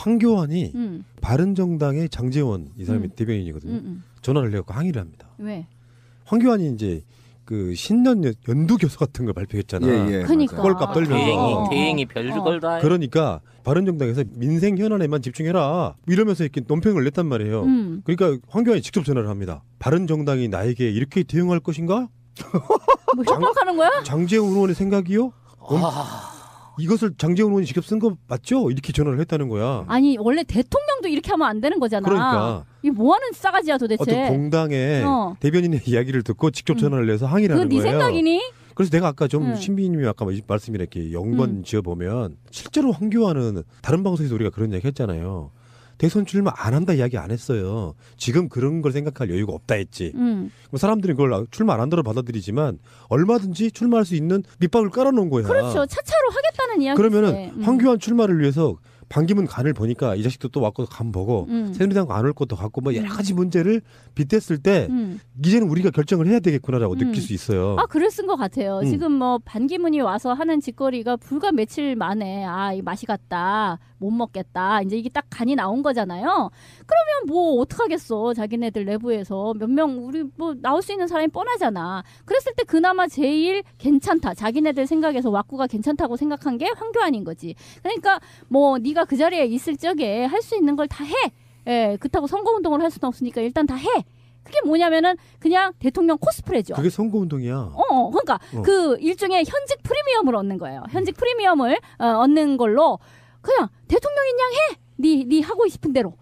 황교안이 바른정당의 장제원 이 사람이 대변인이거든요. 전화를 해갖고 항의를 합니다. 왜? 황교안이 이제 그 신년 연두 교서 같은 걸 발표했잖아. 그러니까. 꼴값 떨면서. 대행이 별걸 다 해. 그러니까 바른정당에서 민생 현안에만 집중해라 이러면서 이렇게 논평을 냈단 말이에요. 그러니까 황교안이 직접 전화를 합니다. 바른정당이 나에게 이렇게 대응할 것인가? 뭐 협박하는 거야? 장제원 의원의 생각이요? 이것을 장제원 의원이 직접 쓴 거 맞죠? 이렇게 전화를 했다는 거야. 아니 원래 대통령도 이렇게 하면 안 되는 거잖아. 그러니까. 이게 뭐하는 싸가지야 도대체. 어떤 공당의 대변인의 이야기를 듣고 직접 전화를 해서 항의를 하는 거예요. 그거 네 생각이니? 그래서 내가 아까 좀 신비님이 아까 말씀이렇게 영번 지어보면 실제로 황교안은 다른 방송에서 우리가 그런 이야기 했잖아요. 대선 출마 안 한다 이야기 안 했어요. 지금 그런 걸 생각할 여유가 없다 했지. 사람들이 그걸 출마 안 한다로 받아들이지만 얼마든지 출마할 수 있는 밑밥을 깔아놓은 거야. 그렇죠. 차차로 하겠다는 이야기지. 그러면은 황교안 출마를 위해서 반기문 간을 보니까 이 자식도 또 왔고 간 보고 새누리당 안 올 것도 같고 뭐 여러 가지 문제를 빗댔을 때 이제는 우리가 결정을 해야 되겠구나라고 느낄 수 있어요. 아 그랬은 것 같아요. 지금 뭐 반기문이 와서 하는 짓거리가 불과 며칠 만에 이 맛이 갔다 못 먹겠다 이제 이게 딱 간이 나온 거잖아요. 그러면 뭐 어떡하겠어. 자기네들 내부에서 몇 명 우리 뭐 나올 수 있는 사람이 뻔하잖아. 그랬을 때 그나마 제일 괜찮다. 자기네들 생각에서 왁구가 괜찮다고 생각한 게 황교안인 거지. 그러니까 뭐 네가 그 자리에 있을 적에 할 수 있는 걸 다 해. 예, 그렇다고 선거운동을 할 수는 없으니까 일단 다 해. 그게 뭐냐면은 그냥 대통령 코스프레죠. 그게 선거운동이야. 그러니까 그 일종의 현직 프리미엄을 얻는 거예요. 현직 프리미엄을 얻는 걸로 그냥 대통령인 양 해. 네 하고 싶은 대로.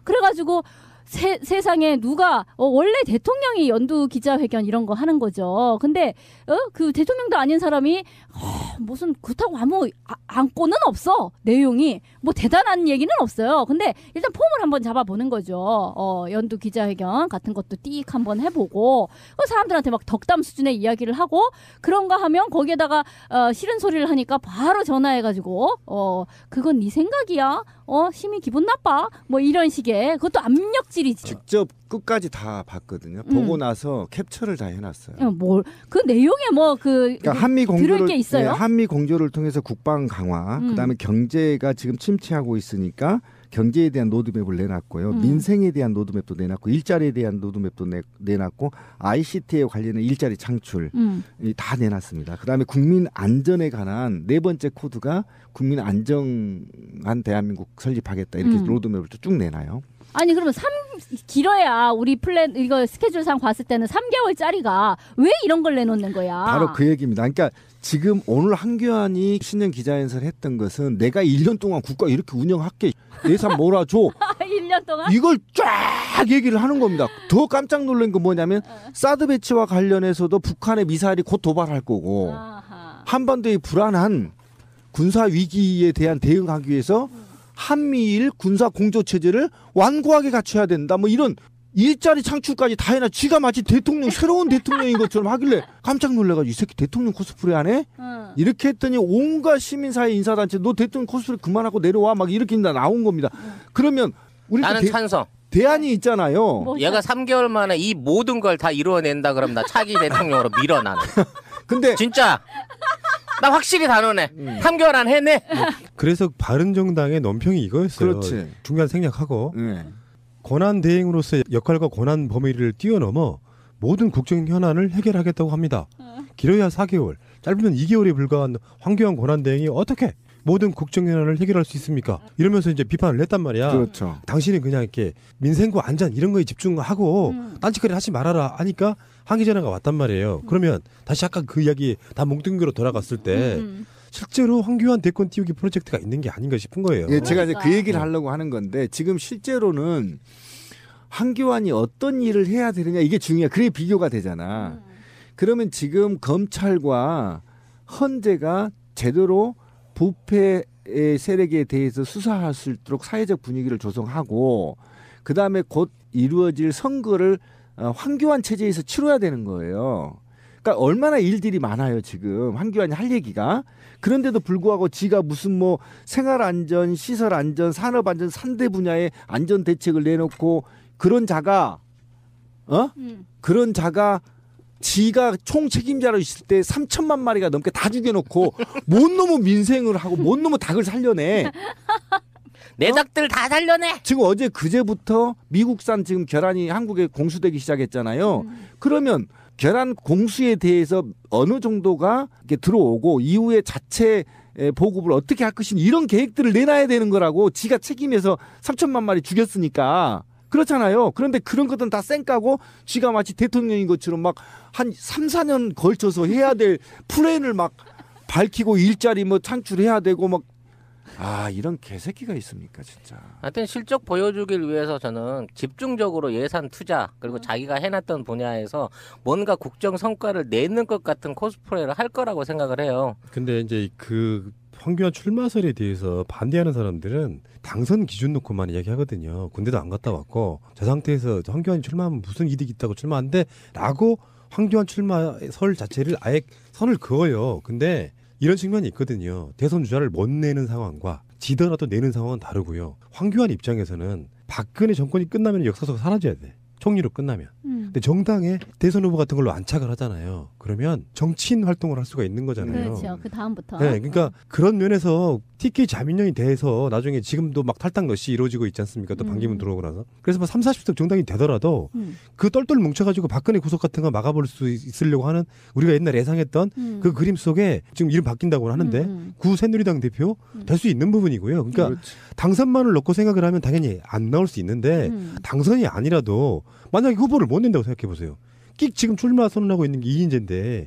그래가지고 세상에 누가 원래 대통령이 연두 기자회견 이런 거 하는 거죠. 근데 그 대통령도 아닌 사람이 무슨 그렇다고 아무 안고는 없어. 내용이 뭐 대단한 얘기는 없어요. 근데 일단 폼을 한번 잡아보는 거죠. 연두 기자회견 같은 것도 띡 한번 해보고 사람들한테 막 덕담 수준의 이야기를 하고 그런가 하면 거기에다가 싫은 소리를 하니까 바로 전화해가지고 그건 네 생각이야. 심히 기분 나빠. 뭐 이런 식의 그것도 압력질이지. 직접 끝까지 다 봤거든요. 보고 나서 캡처를 다 해놨어요. 그 내용에 뭐 그러니까 한미 공조를 들을 게 있어요? 네, 한미 공조를 통해서 국방 강화, 그다음에 경제가 지금 침체하고 있으니까 경제에 대한 로드맵을 내놨고요. 민생에 대한 로드맵도 내놨고 일자리에 대한 로드맵도 내놨고 ICT에 관련된 일자리 창출 다 내놨습니다. 그다음에 국민 안전에 관한 네 번째 코드가 국민 안정한 대한민국 설립하겠다 이렇게 로드맵을 쭉 내놔요. 아니 그러면 길어야 우리 플랜 이거 스케줄상 봤을 때는 3개월짜리가 왜 이런 걸 내놓는 거야? 바로 그 얘기입니다. 그러니까 지금 오늘 황교안이 신년 기자회견을 했던 것은 내가 1년 동안 국가 이렇게 운영할게 예산 몰아줘. 1년 동안? 이걸 쫙 얘기를 하는 겁니다. 더 깜짝 놀란 건 뭐냐면 사드 배치와 관련해서도 북한의 미사일이 곧 도발할 거고 한반도의 불안한 군사 위기에 대한 대응하기 위해서 한미일 군사 공조 체제를 완고하게 갖춰야 된다. 뭐 이런 일자리 창출까지 다 해놔. 쥐가 마치 대통령 새로운 대통령인 것처럼 하길래 깜짝 놀라가지고 이 새끼 대통령 코스프레 안 해? 이렇게 했더니 온갖 시민사회 인사단체 너 대통령 코스프레 그만하고 내려와 막 이렇게 나온 겁니다. 그러면 우리 나는 찬성. 대안이 있잖아요. 뭐, 얘가 3개월 만에 이 모든 걸 다 이루어낸다 그러면 나 차기 대통령으로 밀어 나는. 근데 진짜 나 확실히 단언해. 3개월 안 해내. 그래서 바른정당의 논평이 이거였어요. 그렇지. 중간 생략하고 권한 대행으로서의 역할과 권한 범위를 뛰어넘어 모든 국정 현안을 해결하겠다고 합니다. 길어야 4개월, 짧으면 2개월에 불과한 황교안 권한 대행이 어떻게 모든 국정 현안을 해결할 수 있습니까? 이러면서 이제 비판을 했단 말이야. 그렇죠. 당신은 그냥 이렇게 민생과 안전 이런 거에 집중하고 딴짓거리 하지 말아라 하니까 항의 전화가 왔단 말이에요. 그러면 다시 아까 그 이야기 다 뭉뚱그로 돌아갔을 때 실제로 황교안 대권 띄우기 프로젝트가 있는 게 아닌가 싶은 거예요. 예, 제가 이제 그 얘기를 하려고 하는 건데 지금 실제로는 황교안이 어떤 일을 해야 되느냐 이게 중요해. 그게 비교가 되잖아. 그러면 지금 검찰과 헌재가 제대로 부패의 세력에 대해서 수사할 수 있도록 사회적 분위기를 조성하고 그다음에 곧 이루어질 선거를 황교안 체제에서 치러야 되는 거예요. 그러니까 얼마나 일들이 많아요 지금 황교안이 할 얘기가. 그런데도 불구하고 지가 무슨 뭐 생활안전, 시설안전, 산업안전 3대 분야의 안전대책을 내놓고 그런 자가 지가 총책임자로 있을 때 3천만 마리가 넘게 다 죽여놓고 뭔 놈의 민생을 하고 뭔 놈의 닭을 살려내. 내 닭들 다 살려내. 지금 어제 그제부터 미국산 지금 계란이 한국에 공수되기 시작했잖아요. 그러면 계란 공수에 대해서 어느 정도가 이렇게 들어오고 이후에 자체 보급을 어떻게 할 것인지 이런 계획들을 내놔야 되는 거라고. 지가 책임에서 3천만 마리 죽였으니까. 그렇잖아요. 그런데 그런 것들은 다 쌩까고 지가 마치 대통령인 것처럼 막 한 3, 4년 걸쳐서 해야 될 플랜을 막 밝히고 일자리 뭐 창출해야 되고 막 이런 개새끼가 있습니까 진짜. 하여튼 실적 보여주길 위해서 저는 집중적으로 예산 투자 그리고 자기가 해놨던 분야에서 뭔가 국정 성과를 내는 것 같은 코스프레를 할 거라고 생각을 해요. 근데 이제 그 황교안 출마설에 대해서 반대하는 사람들은 당선 기준 놓고만 이야기하거든요. 군대도 안 갔다 왔고 저 상태에서 황교안이 출마하면 무슨 이득이 있다고 출마한대 라고 황교안 출마설 자체를 아예 선을 그어요. 근데 이런 측면이 있거든요. 대선 주자를 못 내는 상황과 지더라도 내는 상황은 다르고요. 황교안 입장에서는 박근혜 정권이 끝나면 역사서가 사라져야 돼. 총리로 끝나면. 근데 정당에 대선 후보 같은 걸로 안착을 하잖아요. 그러면 정치인 활동을 할 수가 있는 거잖아요. 그렇죠. 그 다음부터. 네, 그러니까 그런 면에서 TK 자민련이 돼서 나중에 지금도 막 탈당 러시 이루어지고 있지 않습니까? 또 반기문 들어오고 나서. 그래서 뭐 30, 40석 정당이 되더라도 그 똘똘 뭉쳐가지고 박근혜 구속 같은 거 막아볼 수 있으려고 하는 우리가 옛날에 예상했던 그 그림 속에 지금 이름 바뀐다고 하는데 구 새누리당 대표 될 수 있는 부분이고요. 그러니까 그렇지. 당선만을 놓고 생각을 하면 당연히 안 나올 수 있는데 당선이 아니라도 만약에 후보를 못 낸다고 생각해 보세요. 끽 지금 출마 선언하고 있는 게 이인재인데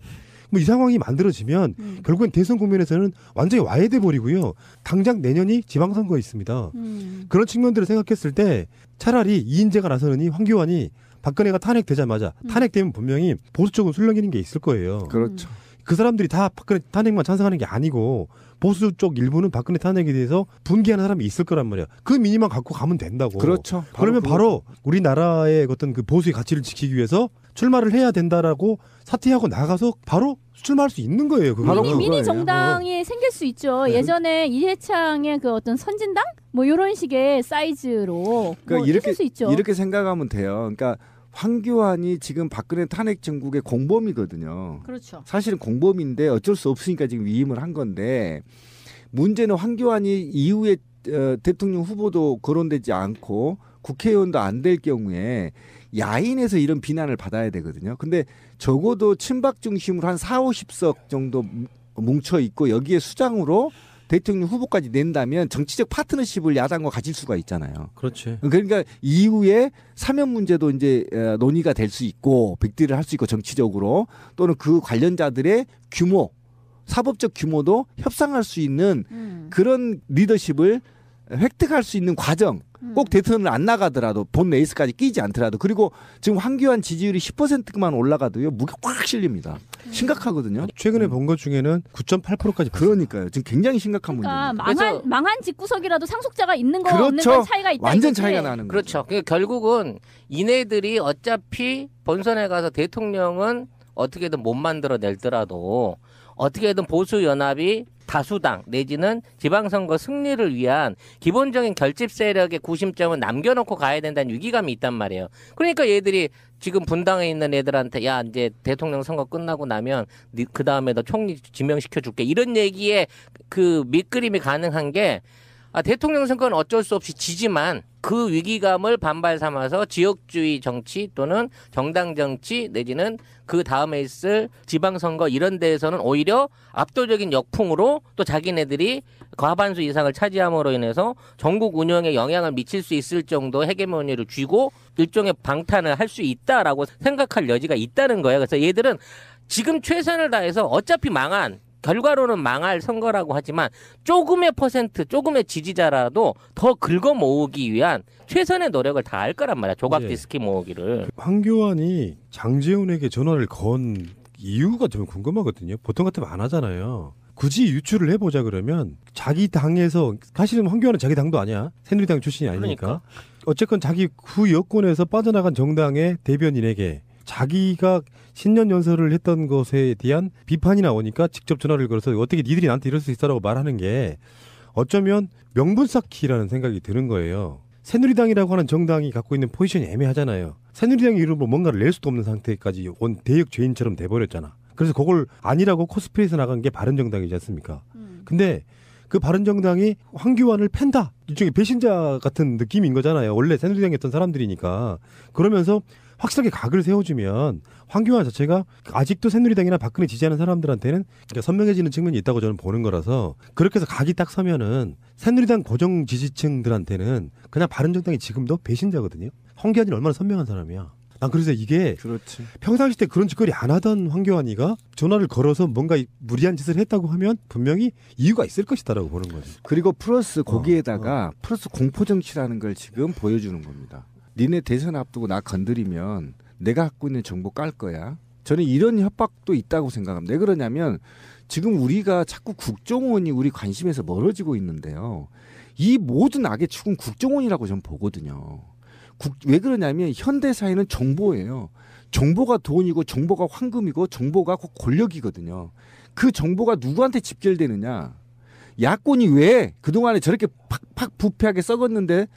뭐 이 상황이 만들어지면 결국엔 대선 국면에서는 완전히 와해돼 버리고요. 당장 내년이 지방선거에 있습니다. 그런 측면들을 생각했을 때 차라리 이인재가 나서느니 황교안이 박근혜가 탄핵되자마자 탄핵되면 분명히 보수 쪽은 술렁이는 게 있을 거예요. 그렇죠. 그 사람들이 다 박근혜 탄핵만 찬성하는 게 아니고 보수 쪽 일부는 박근혜 탄핵에 대해서 분개하는 사람이 있을 거란 말이야. 그 민의만 갖고 가면 된다고. 그렇죠. 그러면 바로 우리나라의 어떤 그 보수의 가치를 지키기 위해서 출마를 해야 된다라고 사퇴하고 나가서 바로 출마할 수 있는 거예요. 바로 그거는. 미니 그거예요. 정당이 생길 수 있죠. 네. 예전에 이해창의 그 어떤 선진당 뭐 이런 식의 사이즈로 그러니까 뭐 이렇게 있을 수 있죠. 이렇게 생각하면 돼요. 그러니까 황교안이 지금 박근혜 탄핵 정국의 공범이거든요. 그렇죠. 사실은 공범인데 어쩔 수 없으니까 지금 위임을 한 건데 문제는 황교안이 이후에 대통령 후보도 거론되지 않고 국회의원도 안 될 경우에 야인에서 이런 비난을 받아야 되거든요. 근데 적어도 친박 중심으로 한 4, 50석 정도 뭉쳐 있고 여기에 수장으로 대통령 후보까지 낸다면 정치적 파트너십을 야당과 가질 수가 있잖아요. 그렇지. 그러니까 이후에 사면 문제도 이제 논의가 될 수 있고 빅딜을 할 수 있고 정치적으로 또는 그 관련자들의 규모, 사법적 규모도 협상할 수 있는 그런 리더십을 획득할 수 있는 과정. 꼭 대선을 안 나가더라도 본 레이스까지 끼지 않더라도 그리고 지금 황교안 지지율이 10%만 올라가도요 무게 확 실립니다. 심각하거든요. 최근에 본 것 중에는 9.8%까지. 그러니까요. 지금 굉장히 심각한 그러니까 문제입니다. 망한 집구석이라도 상속자가 있는 거 없는 그렇죠. 건 차이가 있다. 완전 이거지. 차이가 나는 거죠. 그렇죠. 그러니까 결국은 이네들이 어차피 본선에 가서 대통령은 어떻게든 못 만들어낼더라도 어떻게든 보수연합이 다수당 내지는 지방선거 승리를 위한 기본적인 결집 세력의 구심점은 남겨놓고 가야 된다는 위기감이 있단 말이에요. 그러니까 얘들이 지금 분당에 있는 애들한테 야 이제 대통령 선거 끝나고 나면 그 다음에 너 총리 지명시켜줄게 이런 얘기에 그 밑그림이 가능한 게 대통령 선거는 어쩔 수 없이 지지만 그 위기감을 반발 삼아서 지역주의 정치 또는 정당 정치 내지는 그 다음에 있을 지방선거 이런 데에서는 오히려 압도적인 역풍으로 또 자기네들이 과반수 이상을 차지함으로 인해서 전국 운영에 영향을 미칠 수 있을 정도 헤게모니를 쥐고 일종의 방탄을 할 수 있다라고 생각할 여지가 있다는 거예요. 그래서 얘들은 지금 최선을 다해서 어차피 망한 결과로는 망할 선거라고 하지만 조금의 퍼센트, 조금의 지지자라도 더 긁어 모으기 위한 최선의 노력을 다 할 거란 말이야. 조각 예. 디스키 모으기를. 황교안이 장제훈에게 전화를 건 이유가 좀 궁금하거든요. 보통 같으면 안 하잖아요. 굳이 유추를 해보자 그러면 자기 당에서 사실은 황교안은 자기 당도 아니야. 새누리당 출신이 아니니까. 그러니까. 어쨌건 자기 구 여권에서 빠져나간 정당의 대변인에게 자기가 신년 연설을 했던 것에 대한 비판이 나오니까 직접 전화를 걸어서 어떻게 니들이 나한테 이럴 수 있어라고 말하는 게 어쩌면 명분 쌓기라는 생각이 드는 거예요. 새누리당이라고 하는 정당이 갖고 있는 포지션이 애매하잖아요. 새누리당 이름으로 뭔가를 낼 수도 없는 상태까지 온 대역 죄인처럼 돼버렸잖아. 그래서 그걸 아니라고 코스프레해서 나간 게 바른정당이지 않습니까? 근데 그 바른정당이 황교안을 팬다. 일종의 배신자 같은 느낌인 거잖아요. 원래 새누리당이었던 사람들이니까. 그러면서 확실하게 각을 세워주면 황교안 자체가 아직도 새누리당이나 박근혜 지지하는 사람들한테는 그러니까 선명해지는 측면이 있다고 저는 보는 거라서 그렇게 해서 각이 딱 서면은 새누리당 고정 지지층들한테는 그냥 바른정당이 지금도 배신자거든요. 황교안이 얼마나 선명한 사람이야. 난 그래서 이게 그렇지. 평상시 때 그런 짓거리 안 하던 황교안이가 전화를 걸어서 뭔가 무리한 짓을 했다고 하면 분명히 이유가 있을 것이다라고 보는 거지. 그리고 플러스 거기에다가 플러스 공포정치라는 걸 지금 보여주는 겁니다. 니네 대선 앞두고 나 건드리면 내가 갖고 있는 정보 깔 거야. 저는 이런 협박도 있다고 생각합니다. 왜 그러냐면 지금 우리가 자꾸 국정원이 우리 관심에서 멀어지고 있는데요. 이 모든 악의 축은 국정원이라고 저는 보거든요. 왜 그러냐면 현대사회는 정보예요. 정보가 돈이고 정보가 황금이고 정보가 곧 권력이거든요. 그 정보가 누구한테 집결되느냐. 야권이 왜 그동안에 저렇게 팍팍 부패하게 썩었는데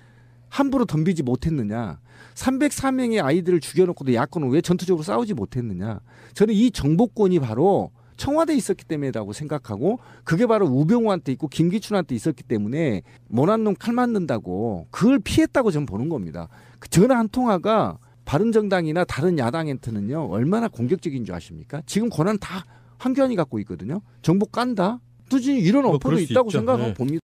함부로 덤비지 못했느냐. 304명의 아이들을 죽여놓고도 야권은 왜 전투적으로 싸우지 못했느냐. 저는 이 정보권이 바로 청와대에 있었기 때문이라고 생각하고 그게 바로 우병우한테 있고 김기춘한테 있었기 때문에 못난 놈 칼 맞는다고 그걸 피했다고 저는 보는 겁니다. 그 전화 한 통화가 바른정당이나 다른 야당한테는요 얼마나 공격적인 줄 아십니까? 지금 권한 다 황교안이 갖고 있거든요. 정보 깐다. 굳이 이런 그럴 어퍼도 수 있다고 있죠. 생각하고 네. 봅니다.